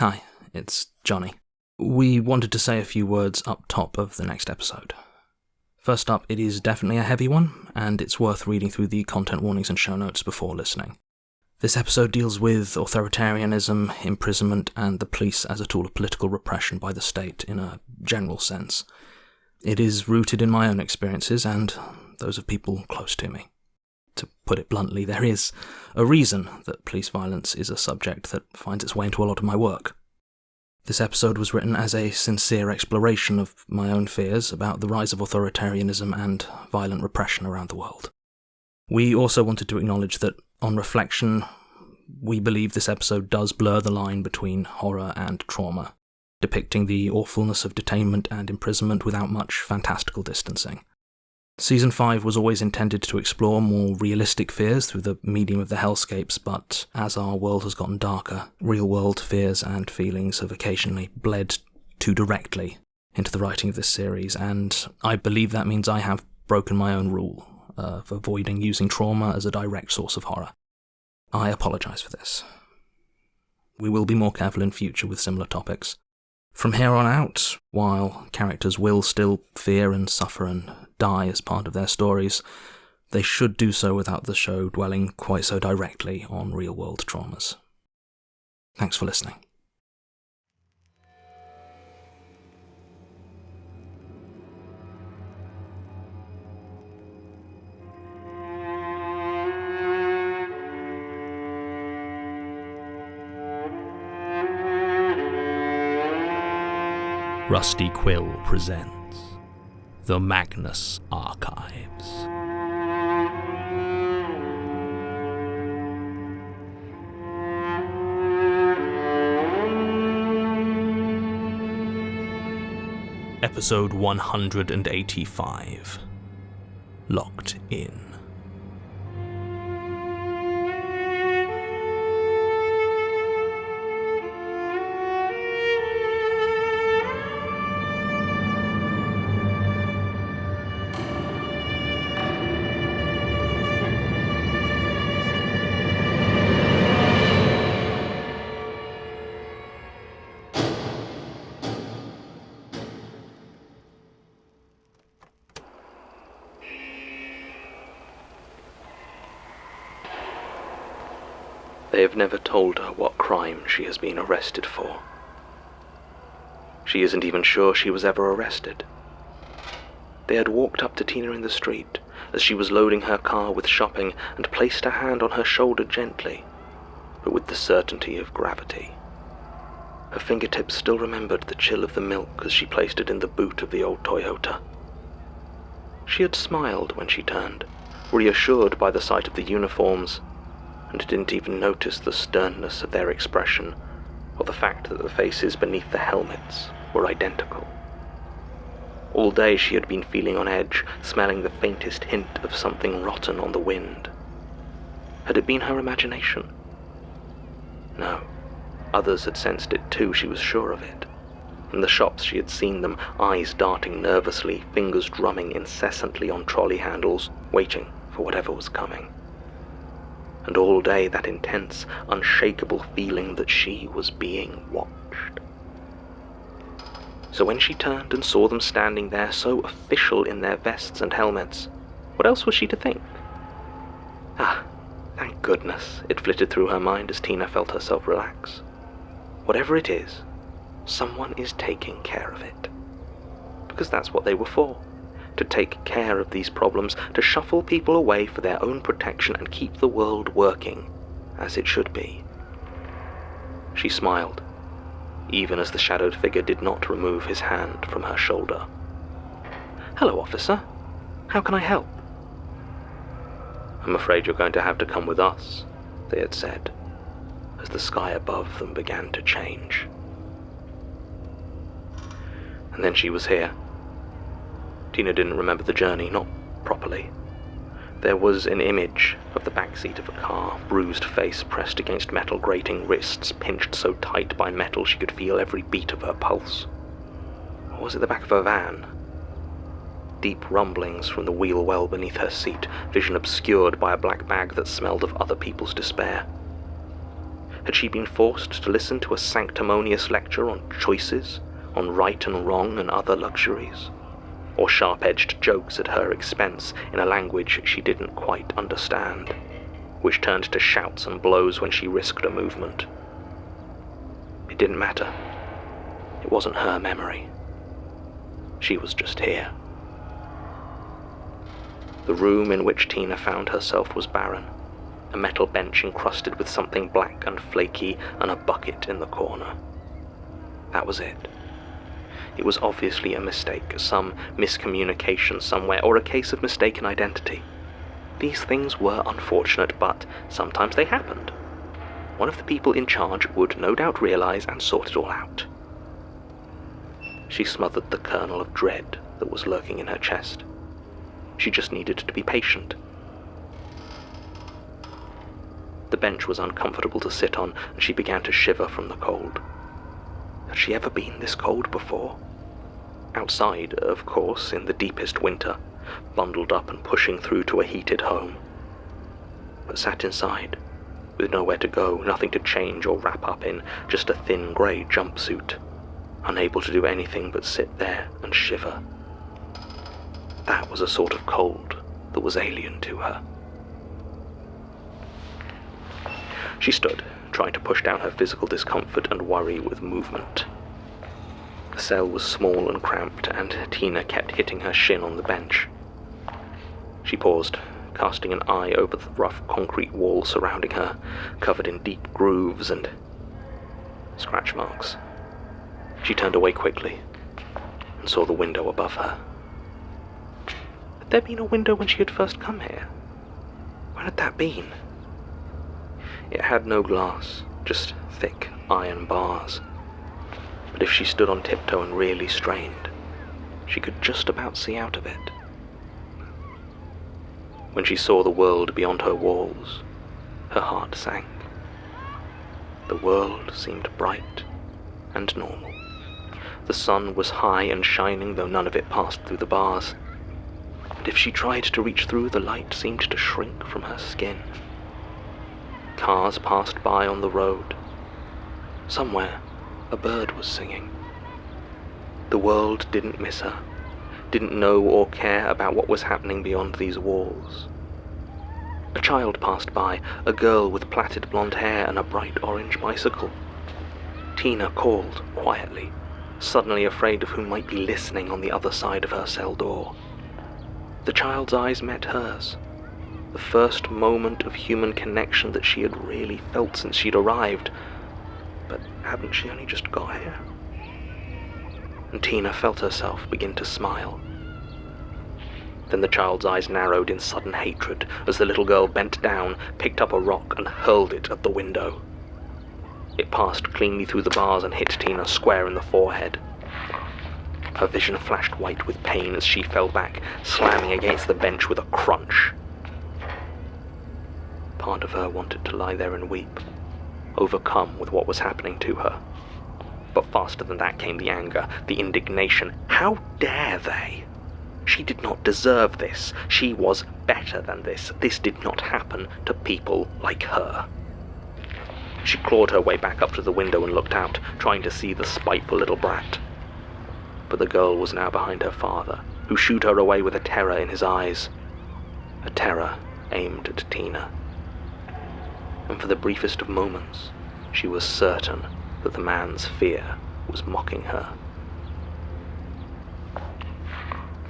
Hi, it's Johnny. We wanted to say a few words up top of the next episode. First up, it is definitely a heavy one, and it's worth reading through the content warnings and show notes before listening. This episode deals with authoritarianism, imprisonment, and the police as a tool of political repression by the state in a general sense. It is rooted in my own experiences and those of people close to me. To put it bluntly, there is a reason that police violence is a subject that finds its way into a lot of my work. This episode was written as a sincere exploration of my own fears about the rise of authoritarianism and violent repression around the world. We also wanted to acknowledge that, on reflection, we believe this episode does blur the line between horror and trauma, depicting the awfulness of detainment and imprisonment without much fantastical distancing. Season 5 was always intended to explore more realistic fears through the medium of the hellscapes, but as our world has gotten darker, real-world fears and feelings have occasionally bled too directly into the writing of this series, and I believe that means I have broken my own rule of avoiding using trauma as a direct source of horror. I apologise for this. We will be more careful in future with similar topics. From here on out, while characters will still fear and suffer and die as part of their stories, they should do so without the show dwelling quite so directly on real-world traumas. Thanks for listening. Rusty Quill presents The Magnus Archives. Episode 185. Locked In. They have never told her what crime she has been arrested for. She isn't even sure she was ever arrested. They had walked up to Tina in the street as she was loading her car with shopping and placed a hand on her shoulder gently, but with the certainty of gravity. Her fingertips still remembered the chill of the milk as she placed it in the boot of the old Toyota. She had smiled when she turned, reassured by the sight of the uniforms, and didn't even notice the sternness of their expression or the fact that the faces beneath the helmets were identical. All day she had been feeling on edge, smelling the faintest hint of something rotten on the wind. Had it been her imagination? No. Others had sensed it too, she was sure of it. In the shops she had seen them, eyes darting nervously, fingers drumming incessantly on trolley handles, waiting for whatever was coming. And all day that intense, unshakable feeling that she was being watched. So when she turned and saw them standing there, so official in their vests and helmets, what else was she to think? Ah, thank goodness, it flitted through her mind as Tina felt herself relax. Whatever it is, someone is taking care of it. Because that's what they were for. To take care of these problems, to shuffle people away for their own protection and keep the world working as it should be. She smiled, even as the shadowed figure did not remove his hand from her shoulder. "Hello, officer. How can I help?" "I'm afraid you're going to have to come with us," they had said, as the sky above them began to change. And then she was here. Tina didn't remember the journey, not properly. There was an image of the backseat of a car, bruised face pressed against metal grating, wrists pinched so tight by metal she could feel every beat of her pulse. Or was it the back of a van? Deep rumblings from the wheel well beneath her seat, vision obscured by a black bag that smelled of other people's despair. Had she been forced to listen to a sanctimonious lecture on choices, on right and wrong and other luxuries? Or sharp-edged jokes at her expense in a language she didn't quite understand, which turned to shouts and blows when she risked a movement? It didn't matter. It wasn't her memory. She was just here. The room in which Tina found herself was barren, a metal bench encrusted with something black and flaky and a bucket in the corner. That was it. It was obviously a mistake, some miscommunication somewhere, or a case of mistaken identity. These things were unfortunate, but sometimes they happened. One of the people in charge would no doubt realize and sort it all out. She smothered the kernel of dread that was lurking in her chest. She just needed to be patient. The bench was uncomfortable to sit on, and she began to shiver from the cold. Had she ever been this cold before? Outside, of course, in the deepest winter, bundled up and pushing through to a heated home. But sat inside, with nowhere to go, nothing to change or wrap up in, just a thin grey jumpsuit, unable to do anything but sit there and shiver. That was a sort of cold that was alien to her. She stood, trying to push down her physical discomfort and worry with movement. The cell was small and cramped, and Tina kept hitting her shin on the bench. She paused, casting an eye over the rough concrete wall surrounding her, covered in deep grooves and scratch marks. She turned away quickly and saw the window above her. Had there been a window when she had first come here? When had that been? It had no glass, just thick iron bars. But if she stood on tiptoe and really strained, she could just about see out of it. When she saw the world beyond her walls, her heart sank. The world seemed bright and normal. The sun was high and shining, though none of it passed through the bars. And if she tried to reach through, the light seemed to shrink from her skin. Cars passed by on the road. Somewhere, a bird was singing. The world didn't miss her, didn't know or care about what was happening beyond these walls. A child passed by, a girl with plaited blonde hair and a bright orange bicycle. Tina called quietly, suddenly afraid of who might be listening on the other side of her cell door. The child's eyes met hers, the first moment of human connection that she had really felt since she'd arrived. But hadn't she only just got here? And Tina felt herself begin to smile. Then the child's eyes narrowed in sudden hatred as the little girl bent down, picked up a rock and hurled it at the window. It passed cleanly through the bars and hit Tina square in the forehead. Her vision flashed white with pain as she fell back, slamming against the bench with a crunch. Part of her wanted to lie there and weep, overcome with what was happening to her. But faster than that came the anger, the indignation. How dare they? She did not deserve this. She was better than this. This did not happen to people like her. She clawed her way back up to the window and looked out, trying to see the spiteful little brat. But the girl was now behind her father, who shooed her away with a terror in his eyes. A terror aimed at Tina. And for the briefest of moments, she was certain that the man's fear was mocking her.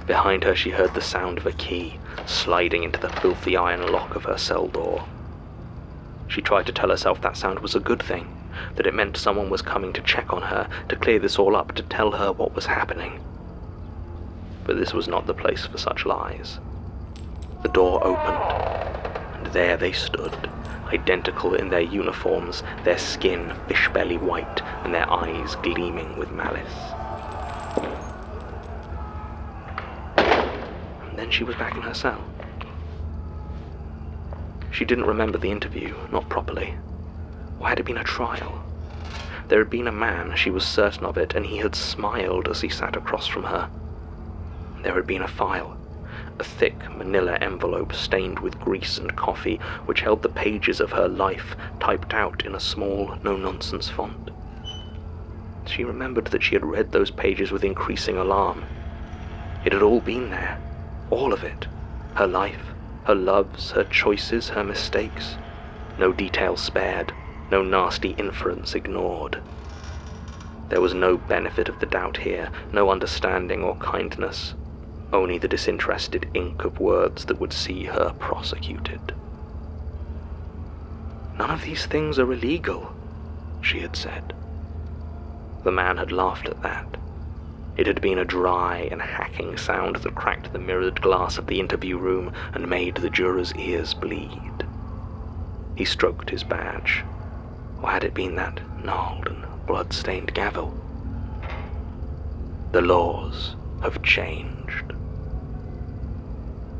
Behind her she heard the sound of a key sliding into the filthy iron lock of her cell door. She tried to tell herself that sound was a good thing, that it meant someone was coming to check on her, to clear this all up, to tell her what was happening. But this was not the place for such lies. The door opened, and there they stood, identical in their uniforms, their skin fish-belly white, and their eyes gleaming with malice. And then she was back in her cell. She didn't remember the interview, not properly. Or had it been a trial? There had been a man, she was certain of it, and he had smiled as he sat across from her. There had been a file a thick manila envelope stained with grease and coffee, which held the pages of her life typed out in a small, no-nonsense font. She remembered that she had read those pages with increasing alarm. It had all been there, all of it. Her life, her loves, her choices, her mistakes. No detail spared, no nasty inference ignored. There was no benefit of the doubt here, no understanding or kindness, only the disinterested ink of words that would see her prosecuted. "None of these things are illegal," she had said. The man had laughed at that. It had been a dry and hacking sound that cracked the mirrored glass of the interview room and made the jurors' ears bleed. He stroked his badge, or had it been that gnarled and blood-stained gavel? The laws have changed.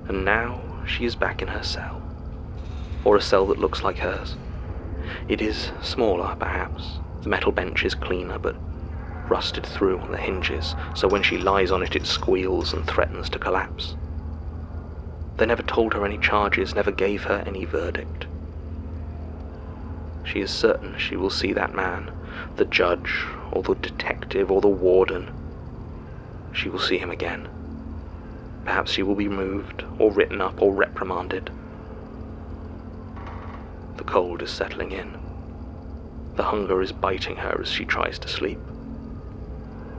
And now she is back in her cell, or a cell that looks like hers. It is smaller, perhaps. The metal bench is cleaner, but rusted through on the hinges, so when she lies on it, it squeals and threatens to collapse. They never told her any charges, never gave her any verdict. She is certain she will see that man, the judge, or the detective, or the warden. She will see him again. Perhaps she will be moved, or written up, or reprimanded. The cold is settling in. The hunger is biting her as she tries to sleep.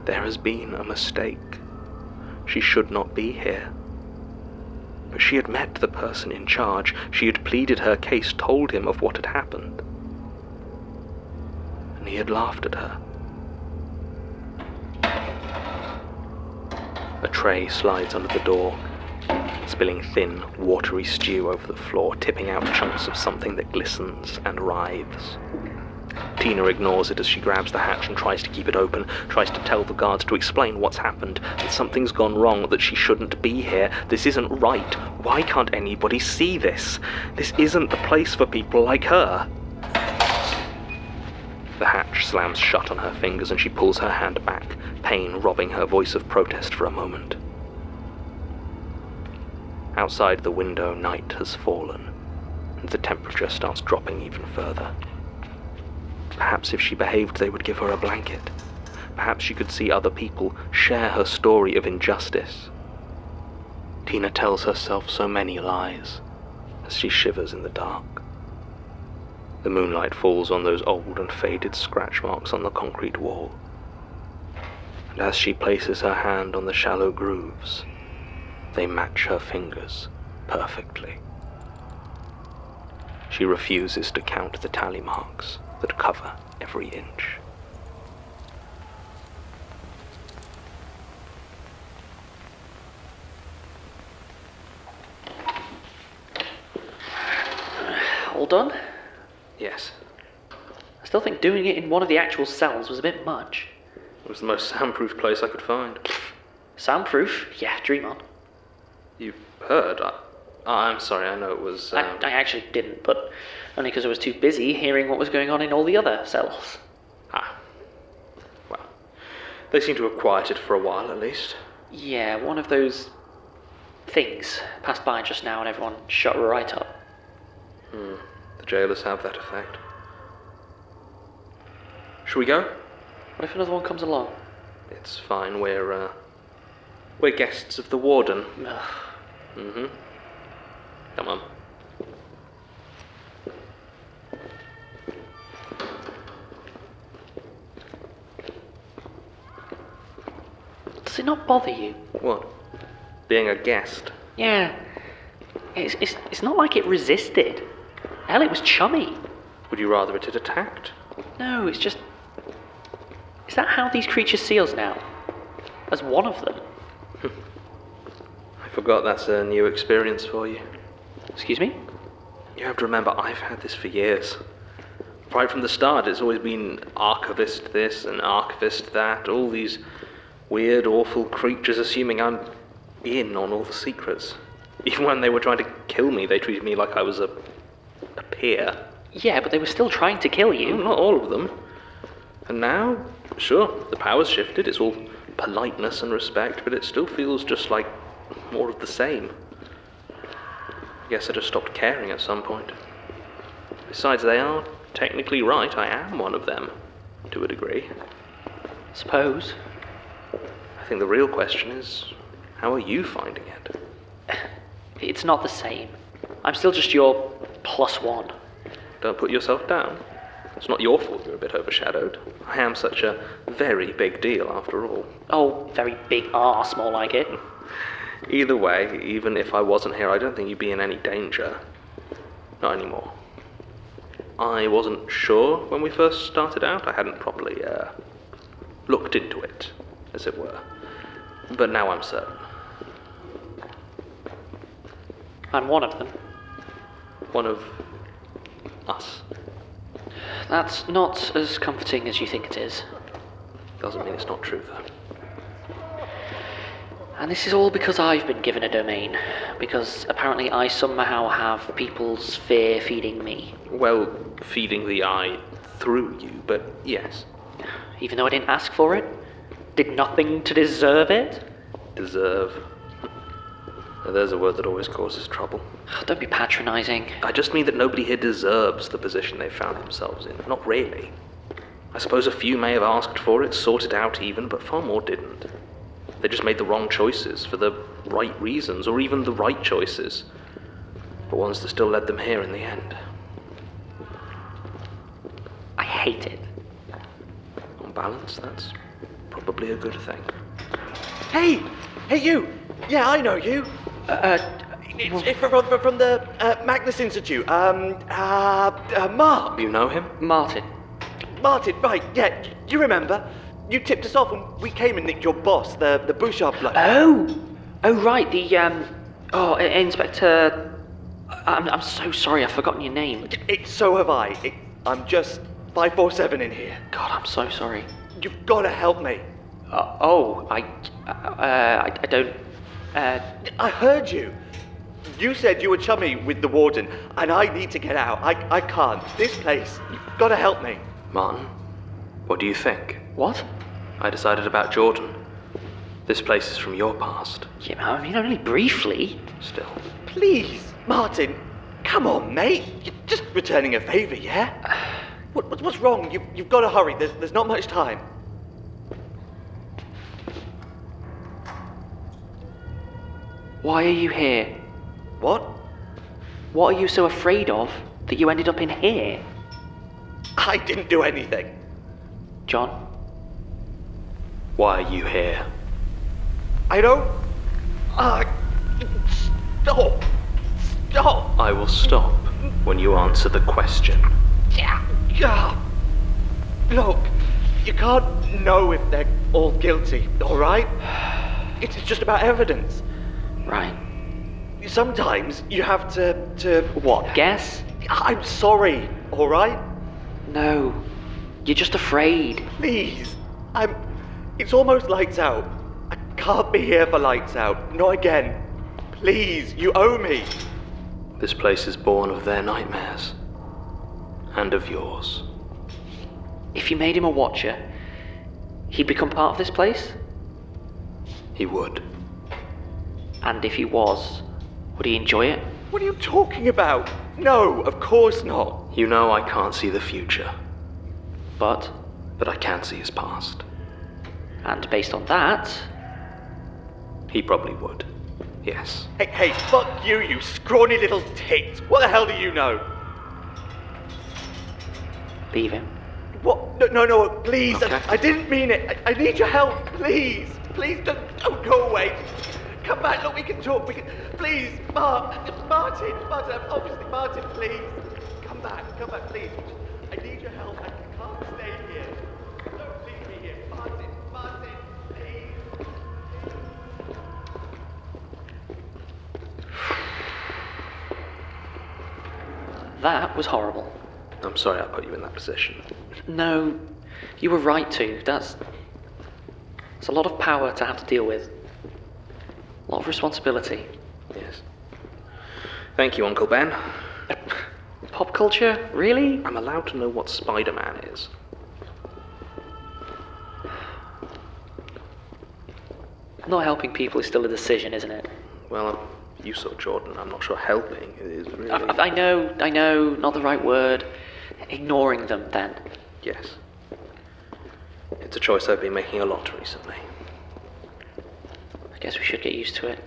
There has been a mistake. She should not be here. But she had met the person in charge. She had pleaded her case, told him of what had happened. And he had laughed at her. A tray slides under the door, spilling thin, watery stew over the floor, tipping out chunks of something that glistens and writhes. Tina ignores it as she grabs the hatch and tries to keep it open, tries to tell the guards to explain what's happened, that something's gone wrong, that she shouldn't be here. This isn't right. Why can't anybody see this? This isn't the place for people like her. The hatch slams shut on her fingers and she pulls her hand back, pain robbing her voice of protest for a moment. Outside the window, night has fallen, and the temperature starts dropping even further. Perhaps if she behaved, they would give her a blanket. Perhaps she could see other people, share her story of injustice. Tina tells herself so many lies as she shivers in the dark. The moonlight falls on those old and faded scratch marks on the concrete wall. And as she places her hand on the shallow grooves, they match her fingers perfectly. She refuses to count the tally marks that cover every inch. All done? Yes. I still think doing it in one of the actual cells was a bit much. It was the most soundproof place I could find. Soundproof? Yeah, dream on. You've heard? I'm sorry, I know it was... I actually didn't, but only because I was too busy hearing what was going on in all the other cells. Well, they seem to have quieted for a while, at least. Yeah, one of those things passed by just now and everyone shut right up. The jailers have that effect. Shall we go? What if another one comes along? It's fine, we're guests of the warden. Ugh. Come on. Does it not bother you? What? Being a guest? Yeah. It's not like it resisted. Hell, it was chummy. Would you rather it had attacked? No, it's just... Is that how these creatures see us now? As one of them? I forgot that's a new experience for you. Excuse me? You have to remember, I've had this for years. Right from the start, it's always been archivist this and archivist that, all these weird, awful creatures assuming I'm in on all the secrets. Even when they were trying to kill me, they treated me like I was a peer. Yeah, but they were still trying to kill you. Not all of them. And now, sure, the power's shifted, it's all politeness and respect, but it still feels just like more of the same. guess I just stopped caring at some point. Besides, they are technically right. I am one of them, to a degree. Suppose. I think the real question is, how are you finding it? It's not the same. I'm still just your +1. Don't put yourself down. It's not your fault you're a bit overshadowed. I am such a very big deal, after all. Oh, very big arse, more like it. Either way, even if I wasn't here, I don't think you'd be in any danger. Not anymore. I wasn't sure when we first started out. I hadn't properly, looked into it, as it were. But now I'm certain. I'm one of them. One of us. That's not as comforting as you think it is. Doesn't mean it's not true, though. And this is all because I've been given a domain. Because apparently I somehow have people's fear feeding me. Well, feeding the eye through you, but yes. Even though I didn't ask for it? Did nothing to deserve it? Deserve. Now, there's a word that always causes trouble. Don't be patronising. I just mean that nobody here deserves the position they've found themselves in. Not really. I suppose a few may have asked for it, sought it out even, but far more didn't. They just made the wrong choices for the right reasons, or even the right choices, but ones that still led them here in the end. I hate it. On balance, that's probably a good thing. Hey you! Yeah, I know you. It's from the Magnus Institute. Mark. You know him? Martin. Martin, right, yeah, you remember? You tipped us off when we came and nicked your boss, the Bouchard bloke. Oh, right, Inspector... I'm so sorry, I've forgotten your name. So have I. I'm just 547 in here. God, I'm so sorry. You've got to help me. I don't... I heard you. You said you were chummy with the warden, and I need to get out. I can't. This place, you've got to help me. Martin, what do you think? What? I decided about Jordan. This place is from your past. Yeah, I mean, only briefly. Still. Please, Martin, come on, mate. You're just returning a favour, yeah? What's wrong? You've got to hurry. There's not much time. Why are you here? What? What are you so afraid of that you ended up in here? I didn't do anything. John? Why are you here? I don't... Stop! Stop! I will stop when you answer the question. Yeah. Look, you can't know if they're all guilty, alright? It's just about evidence. Right. Sometimes you have to... What, guess? I'm sorry, alright? No. You're just afraid. Please. It's almost lights out. I can't be here for lights out. Not again. Please, you owe me. This place is born of their nightmares. And of yours. If you made him a watcher, he'd become part of this place? He would. And if he was, would he enjoy it? What are you talking about? No, of course not. You know I can't see the future. But I can see his past. And based on that... He probably would. Yes. Hey, fuck you, you scrawny little tit. What the hell do you know? Leave him. What? No, please. Okay. I didn't mean it. I need your help, please. Please don't go away. Come back, look, we can talk. Please, Martin, obviously, Martin, please. Come back, please. I need your help. I can't stay here. Don't leave me here. Martin, please. That was horrible. I'm sorry I put you in that position. No, you were right to. That's a lot of power to have to deal with. A lot of responsibility. Yes. Thank you, Uncle Ben. Pop culture? Really? I'm allowed to know what Spider-Man is. Not helping people is still a decision, isn't it? Well, You saw Jordan. I'm not sure helping is really... I know, not the right word. Ignoring them, then. Yes. It's a choice I've been making a lot recently. I guess we should get used to it.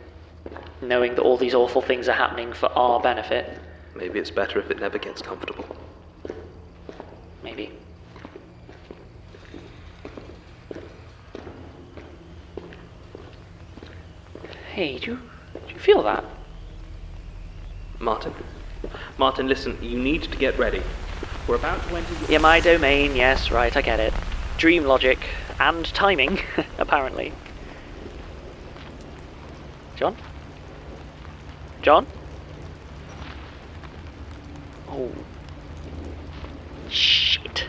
Knowing that all these awful things are happening for our benefit. Maybe it's better if it never gets comfortable. Maybe. Hey, do you feel that? Martin, listen, you need to get ready. We're about to enter... Yeah, my domain, yes, right, I get it. Dream logic and timing, apparently. John? John? Oh. Shit.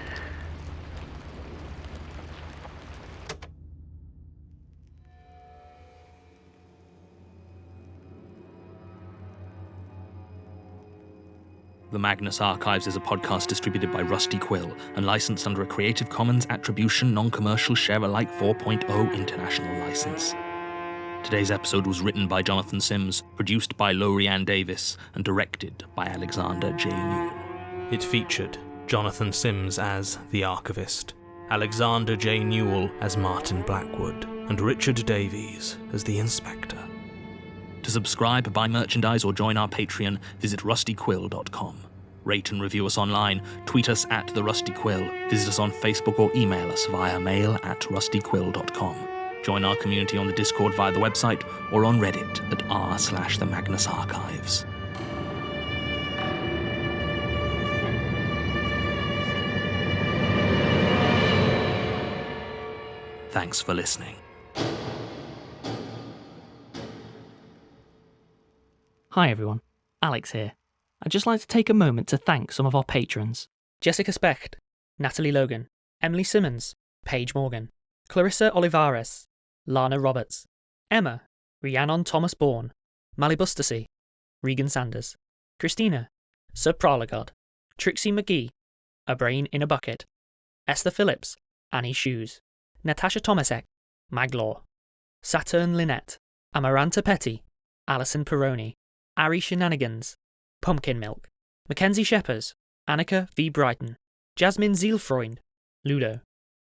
The Magnus Archives is a podcast distributed by Rusty Quill and licensed under a Creative Commons Attribution Non-Commercial Share-alike 4.0 international license. Today's episode was written by Jonathan Sims, produced by Lorianne Davis, and directed by Alexander J. Newell. It featured Jonathan Sims as the Archivist, Alexander J. Newell as Martin Blackwood, and Richard Davies as the Inspector. To subscribe, buy merchandise, or join our Patreon, visit rustyquill.com. Rate and review us online, tweet us at The Rusty Quill, visit us on Facebook or email us via mail@rustyquill.com. Join our community on the Discord via the website or on Reddit at r/The Magnus Archives. Thanks for listening. Hi everyone, Alex here. I'd just like to take a moment to thank some of our patrons. Jessica Specht, Natalie Logan, Emily Simmons, Paige Morgan, Clarissa Olivares, Lana Roberts, Emma, Rhiannon Thomas Bourne, Malibustacy, Regan Sanders, Christina, Sir Prahlegod, Trixie McGee, A Brain in a Bucket, Esther Phillips, Annie Shoes, Natasha Tomecek, Maglor, Saturn Lynnette, Amaranta Petty, Allison Perrone, Ari Shenanigans, PumkinMilk, McKensie Schepers, Annika V. Brighton, Jasmine Zielfreund, Ludo,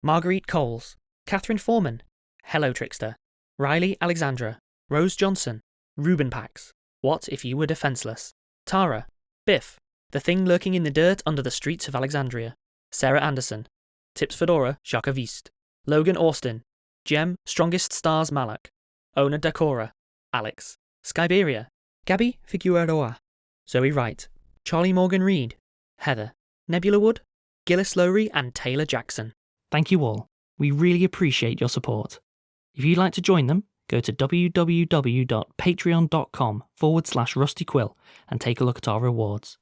Marguerite Coles, Catherine Foreman, Hello Trickster, Riley Alexandra, Rose Johnson, Ruben Pax, What If You Were Defenseless, Tara, Biff, The Thing Lurking in the Dirt Under the Streets of Alexandria, Sarah Anderson, Tips Fedora, Shaka Vist, Logan Austin, Jem, Strongest Stars Malak, Ona Dakora, Alex, Skyberia, Gabby Figueroa, Zoe Wright, Charlie Morgan Reed, Heather, Nebula Wood, Gillis Lowry, and Taylor Jackson. Thank you all. We really appreciate your support. If you'd like to join them, go to www.patreon.com/rustyquill and take a look at our rewards.